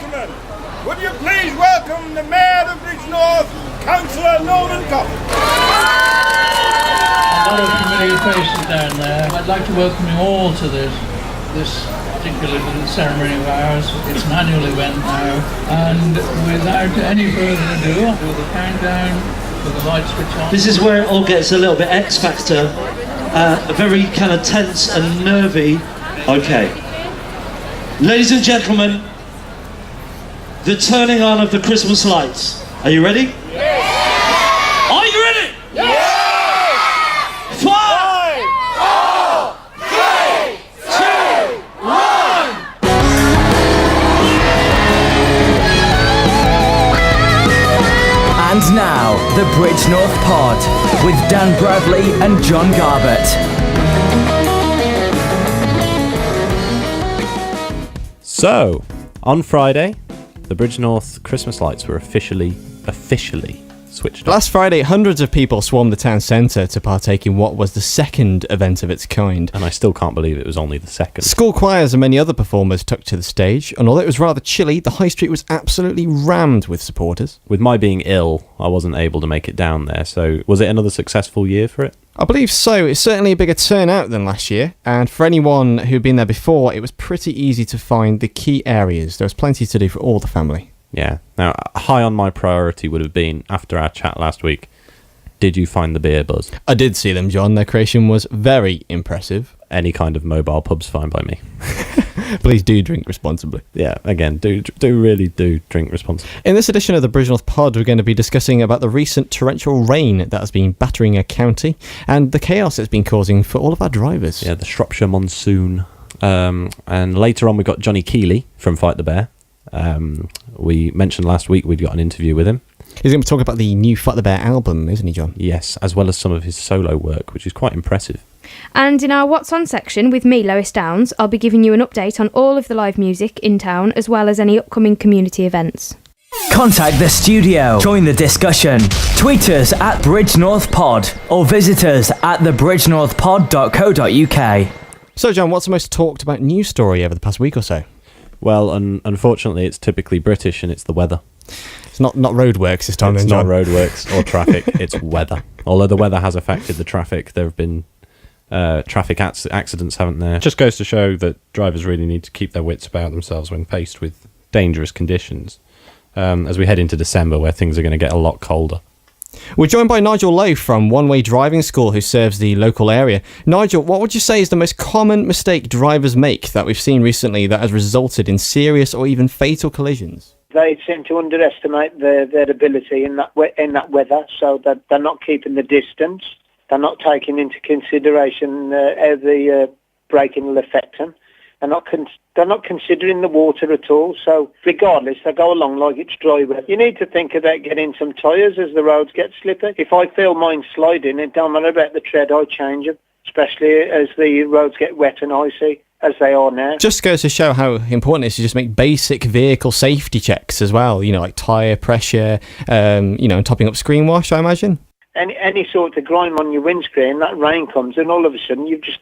gentlemen, would you please welcome the Mayor of Bridgnorth, Councillor Norman Coffin. A lot of familiar faces down there. I'd like to welcome you all to this particular little ceremony of ours. It's an annual event now, and without any further ado, I'll do the countdown with the light switch on. This is where it all gets a little bit X Factor, very kind of tense and nervy. Okay. Ladies and gentlemen, the turning on of the Christmas lights. Are you ready? Yes! Are you ready? Yes! 5, 4, 3, 2, 1. And now, the Bridgnorth Pod with Dan Bradley and John Garbett. So, on Friday, the Bridgnorth Christmas lights were officially switched off. Last Friday, hundreds of people swarmed the town centre to partake in what was the second event of its kind. And I still can't believe it was only the second. School choirs and many other performers took to the stage, and although it was rather chilly, the high street was absolutely rammed with supporters. With my being ill, I wasn't able to make it down there, so was it another successful year for it? I believe so. It's certainly a bigger turnout than last year, and for anyone who'd been there before, it was pretty easy to find the key areas. There was plenty to do for all the family. Yeah. Now, high on my priority would have been, after our chat last week, did you find the beer buzz? I did see them, John. Their creation was very impressive. Any kind of mobile pub's fine by me. Please do drink responsibly. Yeah, again, do really drink responsibly. In this edition of the Bridgnorth Pod, we're going to be discussing about the recent torrential rain that has been battering a county and the chaos it's been causing for all of our drivers. Yeah, the Shropshire monsoon. And later on, we got Jonny Keeley from Fight the Bear. We mentioned last week we'd got an interview with him. He's going to talk about the new Fight the Bear album, isn't he, John? Yes, as well as some of his solo work, which is quite impressive. And in our What's On section with me, Lois Downes, I'll be giving you an update on all of the live music in town, as well as any upcoming community events. Contact the studio, join the discussion, tweet us at BridgnorthPod or visit us at thebridgnorthpod.co.uk. So, John, what's the most talked about news story over the past week or so? Well, unfortunately, it's typically British and it's the weather. It's not roadworks this time, It's then, John. not roadworks or traffic, it's weather. Although the weather has affected the traffic, there have been traffic accidents, haven't there? It just goes to show that drivers really need to keep their wits about themselves when faced with dangerous conditions, as we head into December, where things are going to get a lot colder. We're joined by Nigel Lowe from One Way Driving School, who serves the local area. Nigel, what would you say is the most common mistake drivers make that we've seen recently that has resulted in serious or even fatal collisions? They seem to underestimate their ability in that weather, so that they're not keeping the distance. They're not taking into consideration how the braking will affect them. They're not considering the water at all. So regardless, they go along like it's dry weather. You need to think about getting some tyres as the roads get slippy. If I feel mine sliding, it don't matter about the tread, I change them, especially as the roads get wet and icy, as they are now. Just goes to show how important it is to just make basic vehicle safety checks as well, like tyre pressure, and topping up screen wash, I imagine. Any sort of grime on your windscreen, that rain comes, and all of a sudden you're just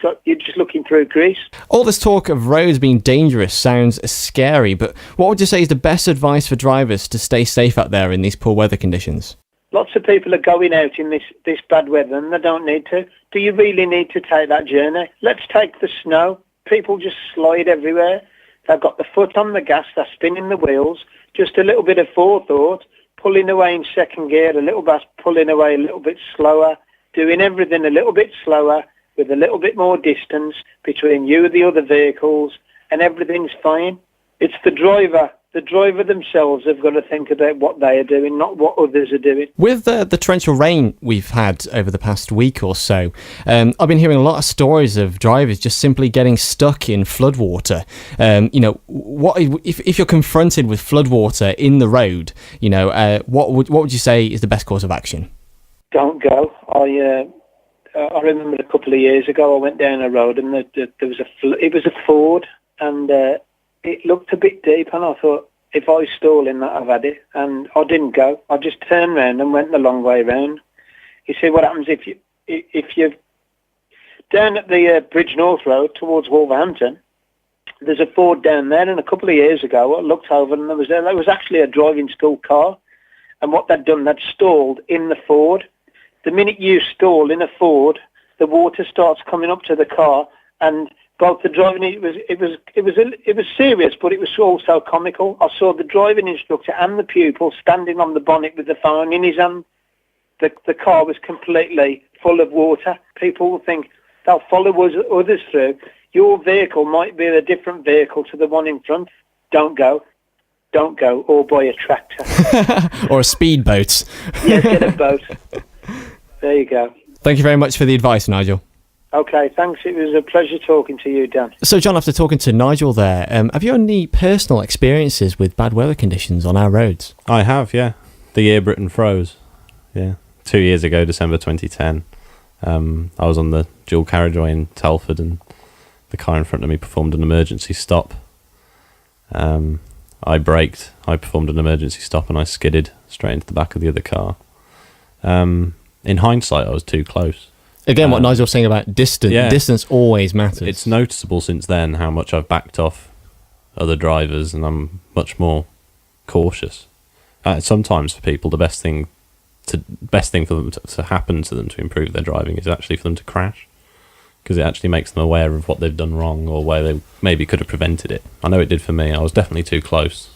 looking through grease. All this talk of roads being dangerous sounds scary, but what would you say is the best advice for drivers to stay safe out there in these poor weather conditions? Lots of people are going out in this bad weather and they don't need to. Do you really need to take that journey? Let's take the snow. People just slide everywhere. They've got the foot on the gas, they're spinning the wheels, just a little bit of forethought, pulling away in second gear, a little bit, pulling away a little bit slower, doing everything a little bit slower with a little bit more distance between you and the other vehicles, and everything's fine. It's the driver. The driver themselves have got to think about what they are doing, not what others are doing. With the torrential rain we've had over the past week or so, I've been hearing a lot of stories of drivers just simply getting stuck in floodwater. What if you're confronted with floodwater in the road? What would you say is the best course of action? Don't go. I remember a couple of years ago I went down a road and there was it was a ford and it looked a bit deep, and I thought, if I stall in that, I've had it. And I didn't go. I just turned round and went the long way round. You see, what happens if you're down at the Bridgnorth Road towards Wolverhampton, There's a Ford down there, and a couple of years ago I looked over and there was actually a driving school car, and what they'd done, they'd stalled in the Ford. The minute you stall in a Ford, the water starts coming up to the car, and both the driving, it was serious, but it was also comical. I saw the driving instructor and the pupil standing on the bonnet with the phone in his hand. The car was completely full of water. People will think they'll follow others through. Your vehicle might be a different vehicle to the one in front. Don't go, or buy a tractor. Or a speedboat. Yeah, get a boat. There you go. Thank you very much for the advice, Nigel. Okay, thanks. It was a pleasure talking to you, Dan. So, John, after talking to Nigel there, have you had any personal experiences with bad weather conditions on our roads? I have, yeah. The year Britain froze. Yeah. 2 years ago, December 2010. I was on the dual carriageway in Telford, and the car in front of me performed an emergency stop. I braked, I performed an emergency stop, and I skidded straight into the back of the other car. In hindsight, I was too close. Again, what Nigel's saying about distance. Yeah. Distance always matters. It's noticeable since then how much I've backed off other drivers, and I'm much more cautious. Sometimes for people, the best thing for them to happen to them to improve their driving is actually for them to crash, because it actually makes them aware of what they've done wrong or where they maybe could have prevented it. I know it did for me. I was definitely too close.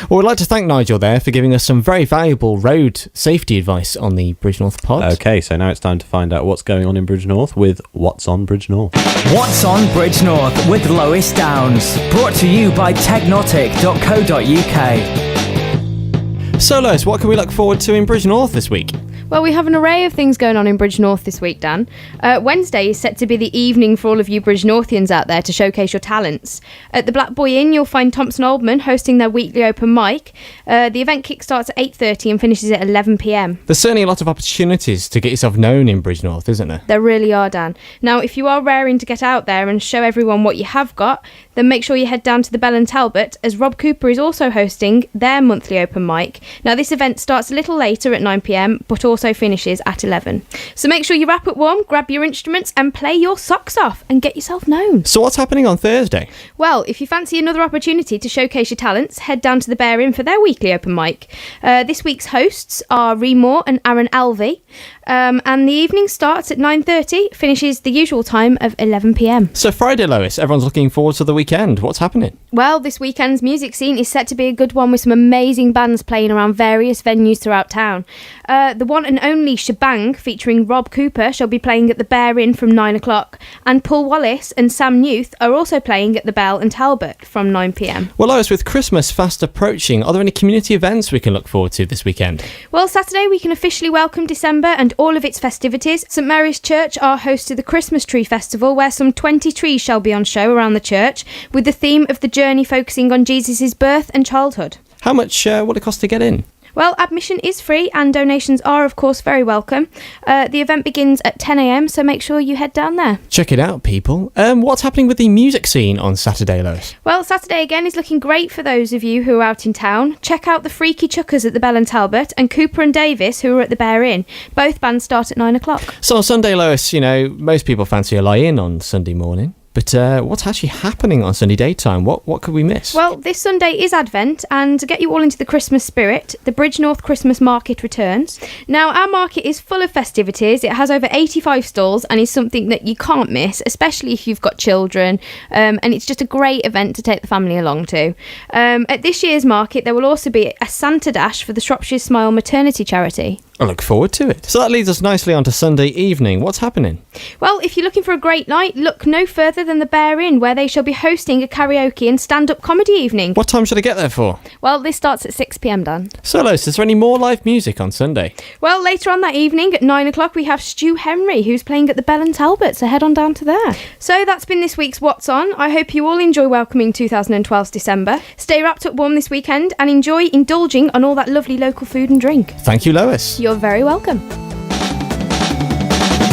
Well, we'd like to thank Nigel there for giving us some very valuable road safety advice on the Bridgnorth pod. Okay, so now it's time to find out what's going on in Bridgnorth with What's on Bridgnorth. What's on Bridgnorth with Lois Downes. Brought to you by technotic.co.uk. So, Lois, what can we look forward to in Bridgnorth this week? Well, we have an array of things going on in Bridgnorth this week, Dan. Wednesday is set to be the evening for all of you Bridgnorthians out there to showcase your talents. At the Black Boy Inn, you'll find Thompson Oldman hosting their weekly open mic. The event kickstarts at 8:30 and finishes at 11 p.m. There's certainly a lot of opportunities to get yourself known in Bridgnorth, isn't there? There really are, Dan. Now, if you are raring to get out there and show everyone what you have got, then make sure you head down to the Bell and Talbot, as Rob Cooper is also hosting their monthly open mic. Now, this event starts a little later at 9 p.m, but also finishes at 11. So make sure you wrap up warm, grab your instruments and play your socks off and get yourself known. So what's happening on Thursday? Well, if you fancy another opportunity to showcase your talents, head down to the Bear Inn for their weekly open mic. This week's hosts are Ree Moore and Aaron Alvey. And the evening starts at 9:30, finishes the usual time of 11 p.m. So Friday, Lois, everyone's looking forward to the weekend. What's happening? Well, this weekend's music scene is set to be a good one, with some amazing bands playing around various venues throughout town. The one and only Shebang, featuring Rob Cooper, shall be playing at the Bear Inn from 9 o'clock, and Paul Wallace and Sam Newth are also playing at the Bell and Talbot from 9 p.m. Well, Lois, with Christmas fast approaching, are there any community events we can look forward to this weekend? Well, Saturday we can officially welcome December and all of its festivities. St Mary's Church are host to the Christmas Tree Festival, where some 20 trees shall be on show around the church, with the theme of the journey focusing on Jesus' birth and childhood. How much will it cost to get in? Well, admission is free and donations are, of course, very welcome. The event begins at 10 a.m, so make sure you head down there. Check it out, people. What's happening with the music scene on Saturday, Lois? Well, Saturday again is looking great for those of you who are out in town. Check out the Freaky Chuckers at the Bell and Talbot and Cooper and Davis, who are at the Bear Inn. Both bands start at 9 o'clock. So on Sunday, Lois, most people fancy a lie-in on Sunday morning. But what's actually happening on Sunday daytime? What could we miss? Well, this Sunday is Advent, and to get you all into the Christmas spirit, the Bridgnorth Christmas Market returns. Now, our market is full of festivities. It has over 85 stalls and is something that you can't miss, especially if you've got children, and it's just a great event to take the family along to. At this year's market, there will also be a Santa Dash for the Shropshire Smile Maternity Charity. I look forward to it. So that leads us nicely on to Sunday evening. What's happening? Well, if you're looking for a great night, look no further than the Bear Inn, where they shall be hosting a karaoke and stand-up comedy evening. What time should I get there for? Well, this starts at 6 p.m, Dan. So, Lois, is there any more live music on Sunday? Well, later on that evening at 9 o'clock, we have Stu Henry, who's playing at the Bell and Talbot, so head on down to there. So that's been this week's What's On. I hope you all enjoy welcoming 2012's December. Stay wrapped up warm this weekend and enjoy indulging on all that lovely local food and drink. Thank you, Lois. You're very welcome.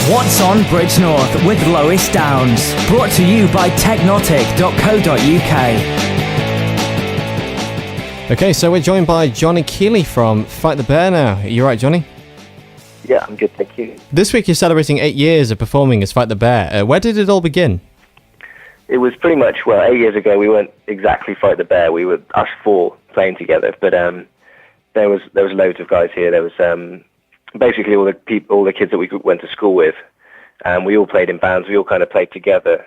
What's on Bridgnorth with Lois Downes. Brought to you by technotic.co.uk. Okay, so we're joined by Jonny Keeley from Fight the Bear now. You right, Jonny? Yeah, I'm good, thank you. This week you're celebrating 8 years of performing as Fight the Bear. Where did it all begin? it was pretty much, well, 8 years ago, we weren't exactly Fight the Bear. We were us four playing together, but there was loads of guys here. There was basically all the kids that we went to school with, and we all played in bands. We all kind of played together.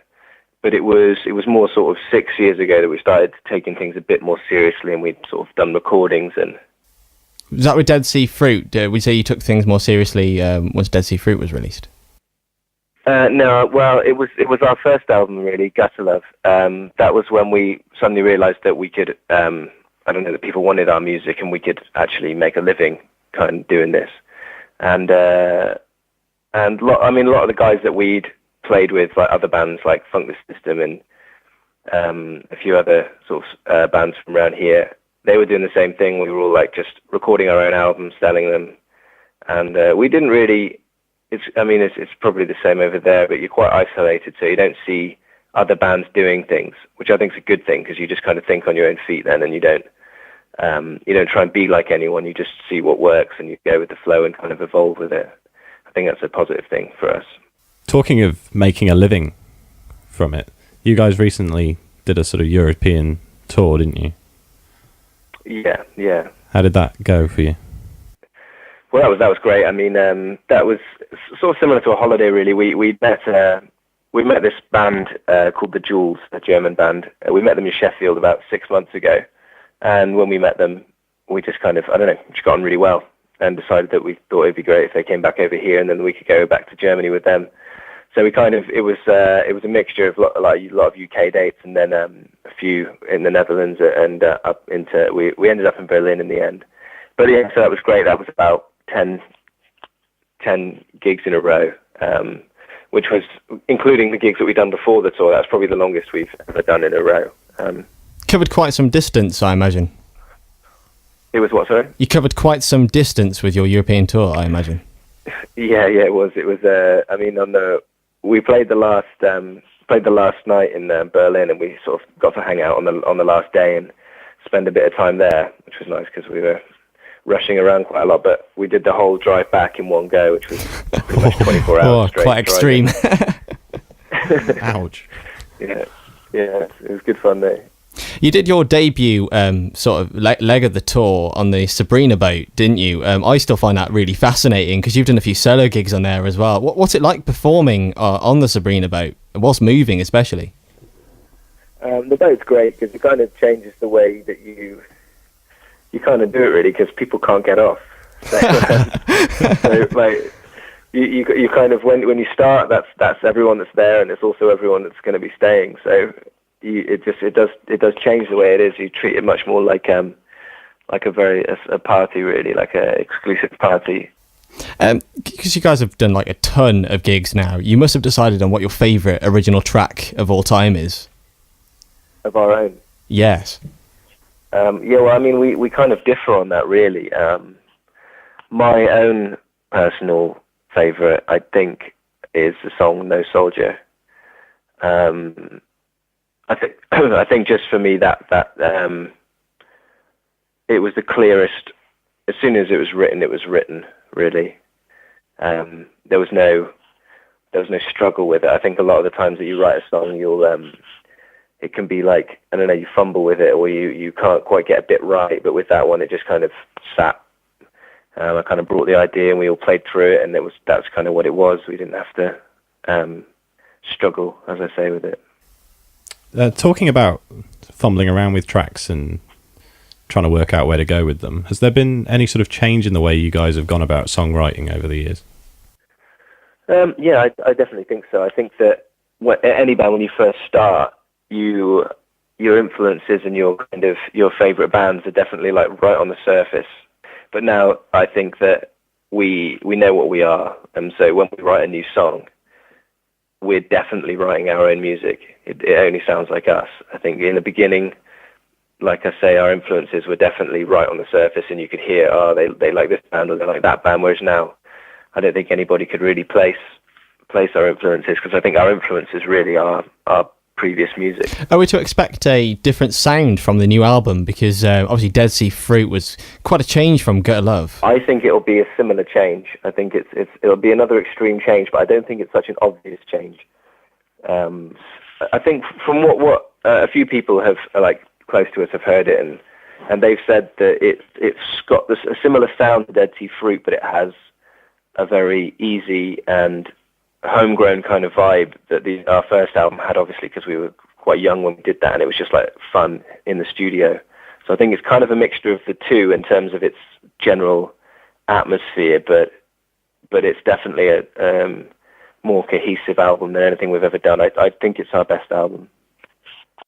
But it was more sort of 6 years ago that we started taking things a bit more seriously, and we'd sort of done recordings. And was that with Dead Sea Fruit? Would you say you took things more seriously once Dead Sea Fruit was released? No, well, it was our first album, really, Gutter Love. That was when we suddenly realised that we could, that people wanted our music and we could actually make a living kind of doing this. And a lot of the guys that we'd played with, like other bands like Funk the System and a few other sort of bands from around here, they were doing the same thing. We were all like just recording our own albums, selling them, and we didn't really. It's probably the same over there, but you're quite isolated, so you don't see other bands doing things, which I think is a good thing because you just kind of think on your own feet then, and you don't try and be like anyone. You just see what works and you go with the flow and kind of evolve with it. I think that's a positive thing for us. Talking of making a living from it, you guys recently did a sort of European tour, didn't you? Yeah. How did that go for you? Well, that was great. I mean, that was sort of similar to a holiday, really. We met this band called the Jewels, a German band. We met them in Sheffield about 6 months ago, and when we met them, we just kind of, just got on really well, and decided that we thought it'd be great if they came back over here, and then we could go back to Germany with them. So we kind of, it was a mixture of a lot of UK dates, and then a few in the Netherlands, and we ended up in Berlin in the end. But yeah, so that was great. That was about 10 gigs in a row, which was including the gigs that we'd done before the tour. That's probably the longest we've ever done in a row. Covered quite some distance, I imagine. It was what, sorry? You covered quite some distance with your European tour, I imagine. Yeah, it was. It was. We played the last night in Berlin, and we sort of got to hang out on the last day and spend a bit of time there, which was nice because we were rushing around quite a lot. But we did the whole drive back in one go, which was pretty much 24 hours straight. Quite extreme. Ouch. Yeah, it was good fun though. You did your debut sort of leg of the tour on the Sabrina boat, didn't you? I still find that really fascinating because you've done a few solo gigs on there as well. What's it like performing on the Sabrina boat, whilst moving especially? The boat's great because it kind of changes the way that you kind of do it, really, because people can't get off. So like you kind of, when you start, that's everyone that's there, and it's also everyone that's going to be staying. So it does change the way it is. You treat it much more like a party, really, like a exclusive party. Because you guys have done like a ton of gigs now, you must have decided on what your favourite original track of all time is. Of our own? Yes. We kind of differ on that, really. My own personal favourite, I think, is the song "No Soldier." I think just for me that it was the clearest. As soon as it was written. Really, there was no struggle with it. I think a lot of the times that you write a song, it can be like, you fumble with it, or you can't quite get a bit right. But with that one, it just kind of sat. I kind of brought the idea, and we all played through it, and that's kind of what it was. We didn't have to struggle, as I say, with it. Talking about fumbling around with tracks and trying to work out where to go with them, has there been any sort of change in the way you guys have gone about songwriting over the years? I definitely think so. I think that any band, when you first start, your influences and your favourite bands are definitely like right on the surface. But now I think that we know what we are, and so when we write a new song, we're definitely writing our own music. It only sounds like us. I think in the beginning, like I say, our influences were definitely right on the surface, and you could hear, they like this band or they like that band, whereas now I don't think anybody could really place our influences, because I think our influences really are our previous music. Are we to expect a different sound from the new album? Because obviously Dead Sea Fruit was quite a change from Gutter Love. I think it'll be a similar change. I think it'll be another extreme change, but I don't think it's such an obvious change. I think from what a few people have like close to us have heard it, and they've said that it's got a similar sound to Dead Sea Fruit, but it has a very easy and homegrown kind of vibe that our first album had, obviously, because we were quite young when we did that, and it was just like fun in the studio. So I think it's kind of a mixture of the two in terms of its general atmosphere, but it's definitely a more cohesive album than anything we've ever done. I think it's our best album.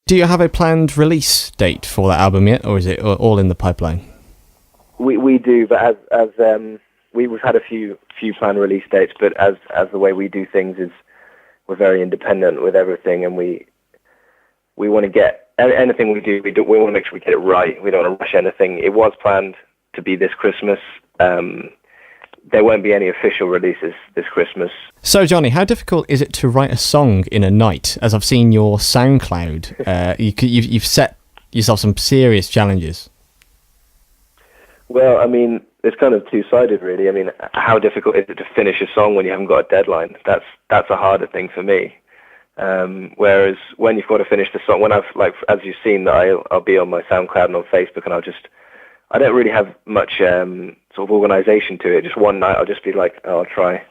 Do you have a planned release date for that album yet, or is it all in the pipeline? We do, but as we've had a few planned release dates, but as the way we do things is we're very independent with everything, and we want to get anything we do. We want to make sure we get it right. We don't want to rush anything. It was planned to be this Christmas. There won't be any official releases this Christmas. So, Jonny, how difficult is it to write a song in a night? As I've seen your SoundCloud, you've set yourself some serious challenges. Well, I mean, it's kind of two-sided, really. I mean, how difficult is it to finish a song when you haven't got a deadline? That's a harder thing for me. Whereas when you've got to finish the song, when I've, like, as you've seen, that I'll be on my SoundCloud and on Facebook, and I don't really have much sort of organisation to it. Just one night, I'll just be like, I'll try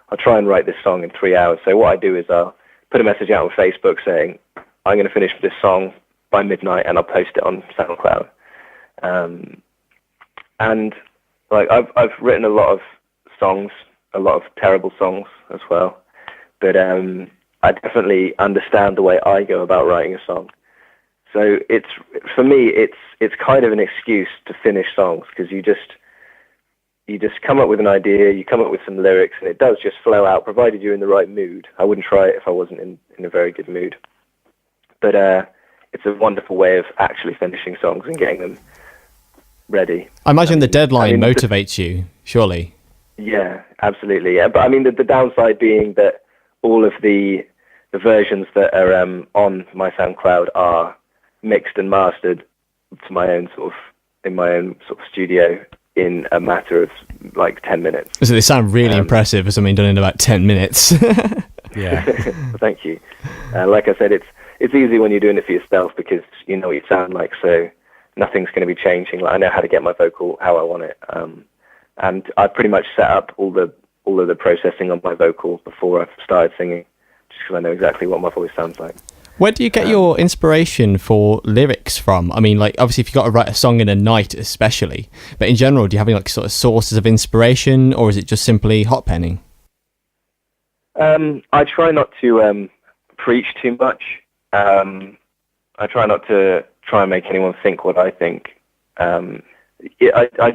and write this song in 3 hours. So what I do is I'll put a message out on Facebook saying, I'm going to finish this song by midnight, and I'll post it on SoundCloud. And like I've written a lot of songs, a lot of terrible songs as well, but I definitely understand the way I go about writing a song. So for me, it's kind of an excuse to finish songs, because you just come up with an idea, you come up with some lyrics, and it does just flow out, provided you're in the right mood. I wouldn't try it if I wasn't in a very good mood. But it's a wonderful way of actually finishing songs and getting them ready. I imagine the deadline motivates you, surely. Yeah, absolutely. Yeah, but I mean, the downside being that all of the versions that are on my SoundCloud are mixed and mastered to my own sort of studio in a matter of like 10 minutes. So they sound really impressive for something done in about 10 minutes. Yeah. Thank you. Like I said, it's easy when you're doing it for yourself, because you know what you sound like, so nothing's going to be changing. Like, I know how to get my vocal how I want it, and I pretty much set up all of the processing on my vocal before I've started singing, just because I know exactly what my voice sounds like. Where do you get your inspiration for lyrics from? I mean, like, obviously, if you've got to write a song in a night, especially, but in general, do you have any like sort of sources of inspiration, or is it just simply hot penning? I try not to preach too much. I try not to try and make anyone think what I think. I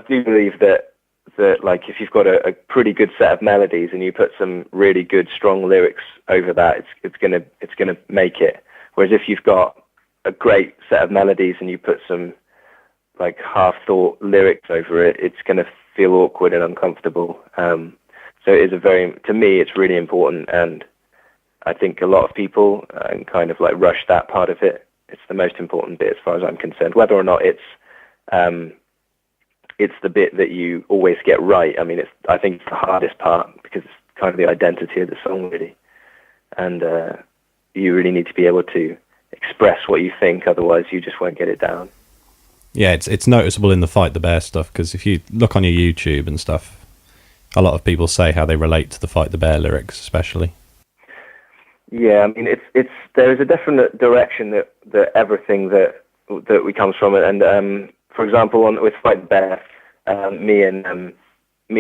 do believe that like, if you've got a pretty good set of melodies and you put some really good strong lyrics over that, it's gonna make it. Whereas if you've got a great set of melodies and you put some like half-thought lyrics over it, it's gonna feel awkward and uncomfortable. So it is to me, it's really important, and I think a lot of people kind of like rush that part of it. It's the most important bit as far as I'm concerned, whether or not it's the bit that you always get right. I mean, I think it's the hardest part, because it's kind of the identity of the song, really. And you really need to be able to express what you think, otherwise you just won't get it down. Yeah, it's noticeable in the Fight the Bear stuff, because if you look on your YouTube and stuff, a lot of people say how they relate to the Fight the Bear lyrics, especially. Yeah, I mean, there is a definite direction that everything that we comes from, and for example, with Fight the Bear, me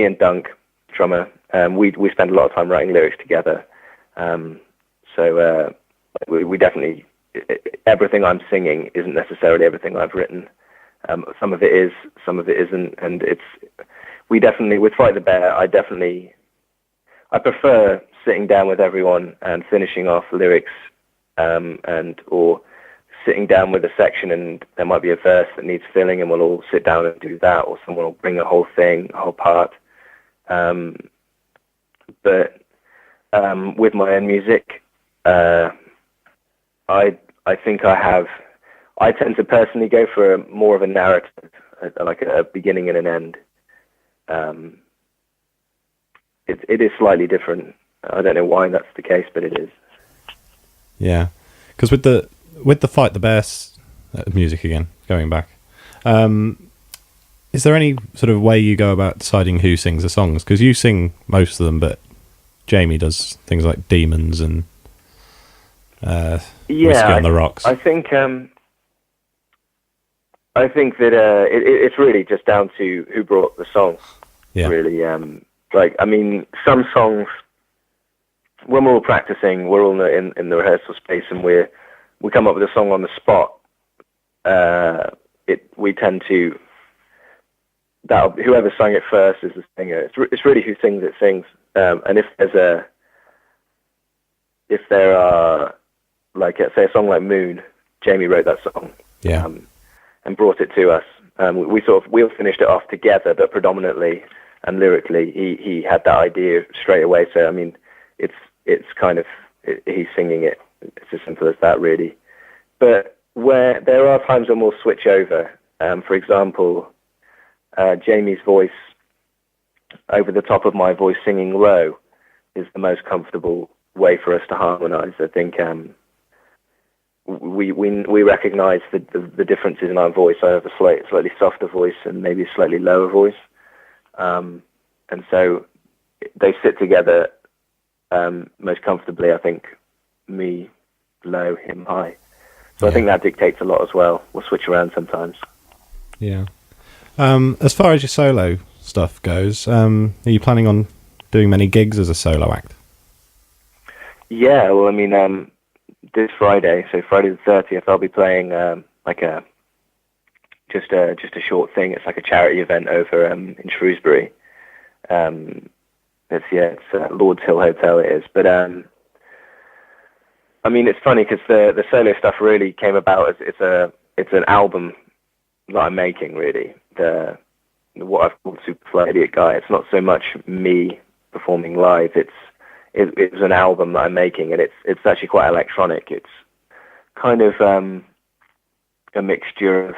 and Dunk, drummer, we spend a lot of time writing lyrics together. So we definitely, everything I'm singing isn't necessarily everything I've written. Some of it is, some of it isn't, and with Fight the Bear, I prefer sitting down with everyone and finishing off lyrics, or sitting down with a section and there might be a verse that needs filling, and we'll all sit down and do that, or someone will bring a whole thing, a whole part. But with my own music, I think I tend to personally go for more of a narrative, like a beginning and an end. It is slightly different. I don't know why that's the case, but it is. Yeah, Because with the Fight the Bear music again, going back, is there any sort of way you go about deciding who sings the songs? Because you sing most of them, but Jamie does things like Demons and Whiskey on the Rocks. I think that it's really just down to who brought the song. Yeah. Really, some songs, when we're all practicing, we're all in the rehearsal space, and we come up with a song on the spot. We tend to whoever sang it first is the singer. It's really who sings it sings. And if there are say a song like Moon, Jamie wrote that song. Yeah. And brought it to us. We all finished it off together, but predominantly and lyrically, he had that idea straight away. So I mean, it's kind of he's singing it. It's as simple as that, really. But where there are times when we'll switch over. For example, Jamie's voice over the top of my voice singing low is the most comfortable way for us to harmonise. I think we recognise the differences in our voice. I have a slightly softer voice and maybe a slightly lower voice, and so they sit together most comfortably. I think me low, him high. So I think that dictates a lot as well. We'll switch around sometimes. Yeah. As far as your solo stuff goes, are you planning on doing many gigs as a solo act? Yeah, well, I mean, this Friday, so Friday the 30th, I'll be playing just a short thing. It's like a charity event over in Shrewsbury. It's Lord's Hill Hotel it is. But I mean, it's funny because the solo stuff really came about as it's an album that I'm making, really. What I've called Superfly Idiot Guy. It's not so much me performing live. It was an album that I'm making, and it's actually quite electronic. It's kind of a mixture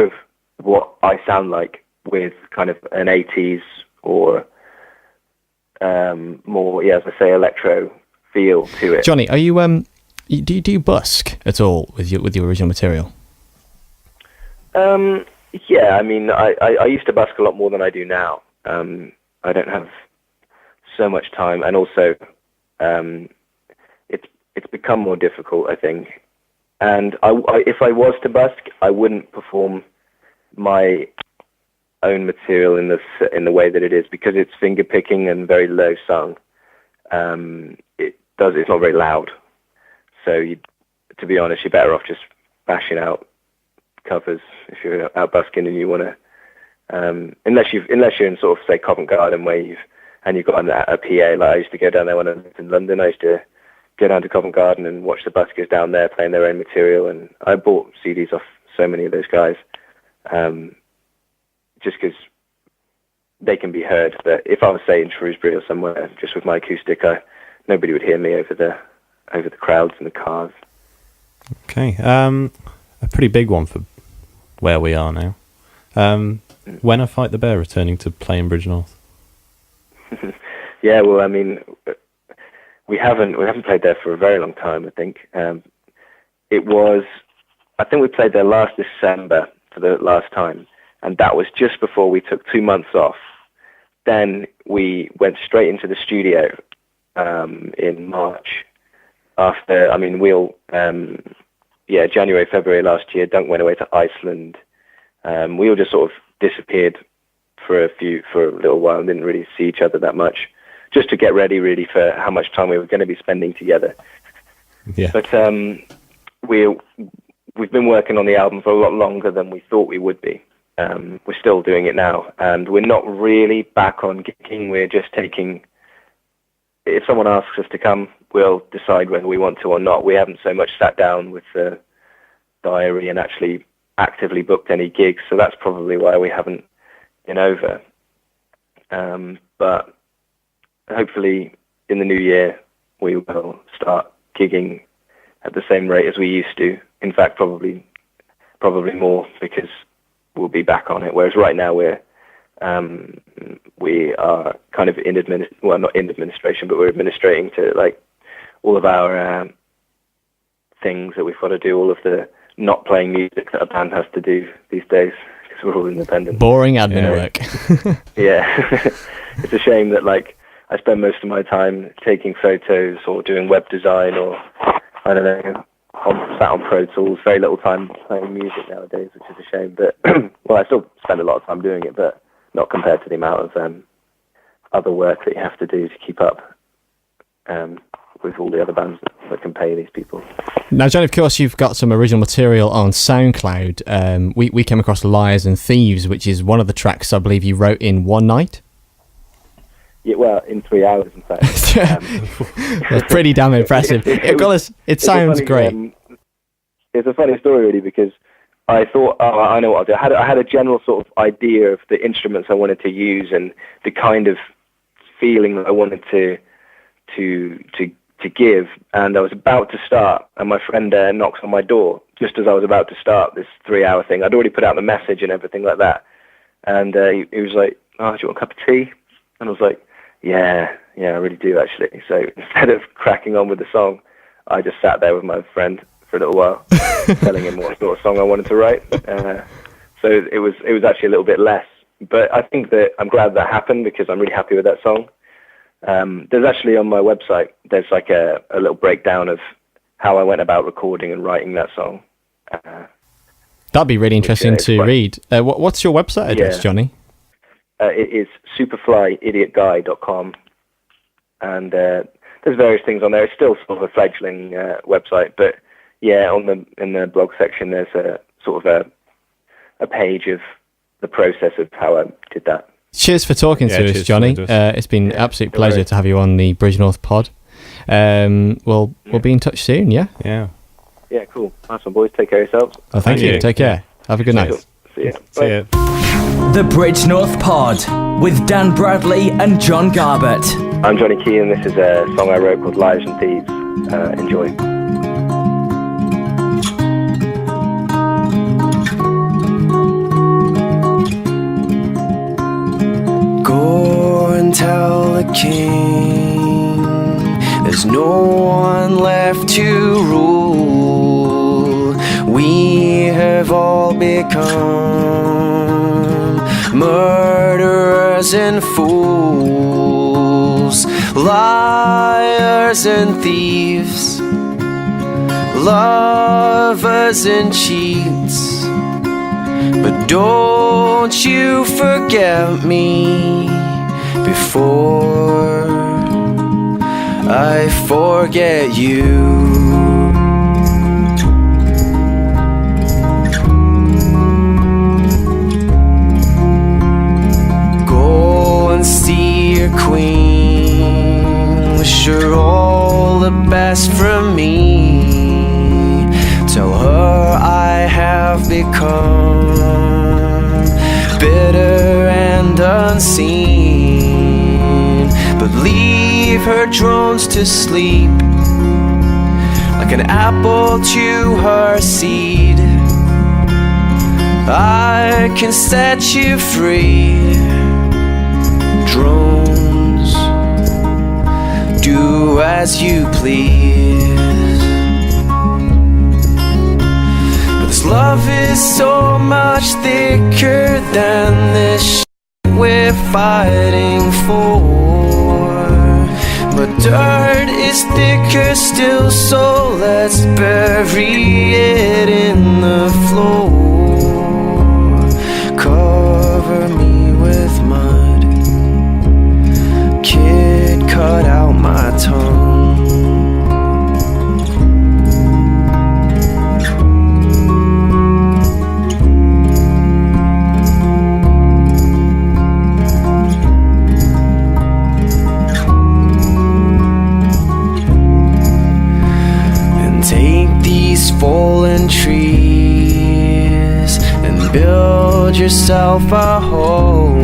of what I sound like with kind of an 80s or more, as I say, electro feel to it. Jonny, are you do you busk at all with your original material? Yeah, I mean, I used to busk a lot more than I do now. I don't have so much time, and also it's become more difficult, I think. And if I was to busk, I wouldn't perform my own material in the way that it is, because it's finger picking and very low sung. It's not very loud. So to be honest, you're better off just bashing out covers if you're out busking and you want to, unless you're in sort of say Covent Garden where you've got a PA. Like I used to go down there when I lived in London. I used to go down to Covent Garden and watch the buskers down there playing their own material, and I bought CDs off so many of those guys, just because they can be heard. But if I was say in Shrewsbury or somewhere just with my acoustic, nobody would hear me over the crowds and the cars. Okay, a pretty big one for where we are now. When are Fight the Bear returning to play in Bridgnorth? Yeah, well, I mean, we haven't played there for a very long time. I think I think we played there last December for the last time, and that was just before we took 2 months off. Then we went straight into the studio in March. After, I mean, January, February last year, Dunk went away to Iceland. We all just sort of disappeared for a little while and didn't really see each other that much, just to get ready really for how much time we were going to be spending together. Yeah. But we've been working on the album for a lot longer than we thought we would be. We're still doing it now, and we're not really back on gigging. We're just taking, if someone asks us to come, we'll decide whether we want to or not. We haven't so much sat down with the diary and actually actively booked any gigs, so that's probably why we haven't been over. But hopefully in the new year we will start gigging at the same rate as we used to. In fact, probably more, because we'll be back on it. Whereas right now we are kind of not in administration, but we're administrating to like all of our things that we've got to do, all of the not playing music that a band has to do these days, because we're all independent. Boring admin work. Yeah. It's a shame that, like, I spend most of my time taking photos or doing web design or, I don't know, sat on Pro Tools, very little time playing music nowadays, which is a shame. But, well, I still spend a lot of time doing it, but not compared to the amount of other work that you have to do to keep up with all the other bands that can pay these people. Now, John, of course, you've got some original material on SoundCloud. We came across Liars and Thieves, which is one of the tracks I believe you wrote in one night. Yeah, well, in 3 hours, in fact. That's pretty damn impressive. It sounds great. It's a funny story, really, because I thought, I know what I'll do. I had a general sort of idea of the instruments I wanted to use and the kind of feeling that I wanted to give, and I was about to start, and my friend knocks on my door just as I was about to start this 3 hour thing. I'd already put out the message and everything like that, and he was like, "Oh, do you want a cup of tea?" And I was like, yeah, I really do, actually. So instead of cracking on with the song, I just sat there with my friend for a little while, telling him what sort of song I wanted to write. So it was actually a little bit less, but I think that I'm glad that happened, because I'm really happy with that song. There's actually on my website, there's like a little breakdown of how I went about recording and writing that song. That'd be really interesting to read. What's your website address, Johnny? It is superflyidiotguy.com, and there's various things on there. It's still sort of a fledgling website, but yeah, in the blog section, there's a sort of a page of the process of how I did that. Cheers for talking to us, Johnny. It's been an absolute pleasure to have you on the Bridgnorth pod. We'll be in touch soon, yeah? Yeah, cool. Nice one, boys. Take care of yourselves. Oh, thank you. Take care. Have a good night. See ya. Bye. The Bridgnorth Pod with Dan Bradley and John Garbett. I'm Jonny Keeley, and this is a song I wrote called Liars and Thieves. Enjoy. Go and tell the king there's no one left to rule. We have all become murderers and fools, liars and thieves, lovers and cheats. But don't you forget me before I forget you. See your queen, wish her all the best from me. Tell her I have become bitter and unseen, but leave her drones to sleep like an apple to her seed. I can set you free. Drones, do as you please. But this love is so much thicker than this we're fighting for. But dirt is thicker still, so let's bury it in the floor. Cover me with mud, kid, cut out my tongue. And take these fallen trees and build yourself a home.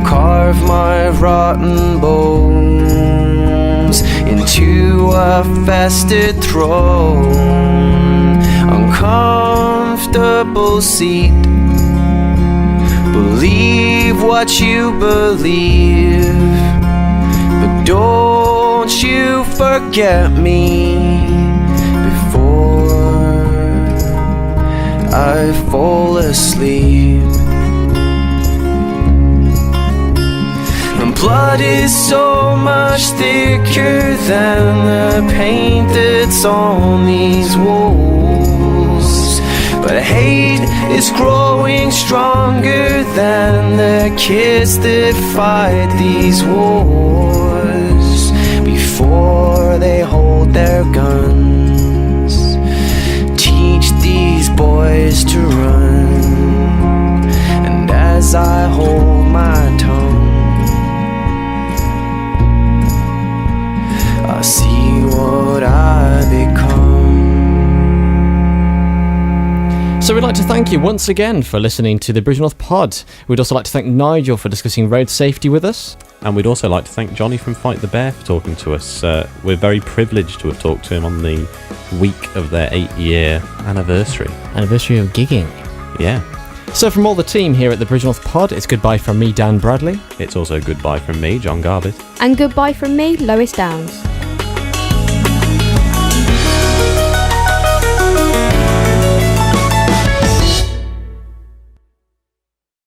Carve my rotten bones into a festive throne. Uncomfortable seat. Believe what you believe, but don't you forget me I fall asleep. And blood is so much thicker than the paint that's on these walls. But hate is growing stronger than the kids that fight these wars. Before they hold their guns, teach these boys to run. And as I hold my tongue, I see what I become. So we'd like to thank you once again for listening to the Bridgnorth Pod. We'd also like to thank Nigel for discussing road safety with us. And we'd also like to thank Jonny from Fight the Bear for talking to us. We're very privileged to have talked to him on the week of their 8-year anniversary. Anniversary of gigging. Yeah. So from all the team here at the Bridgnorth Pod, it's goodbye from me, Dan Bradley. It's also goodbye from me, John Garbett. And goodbye from me, Lois Downes.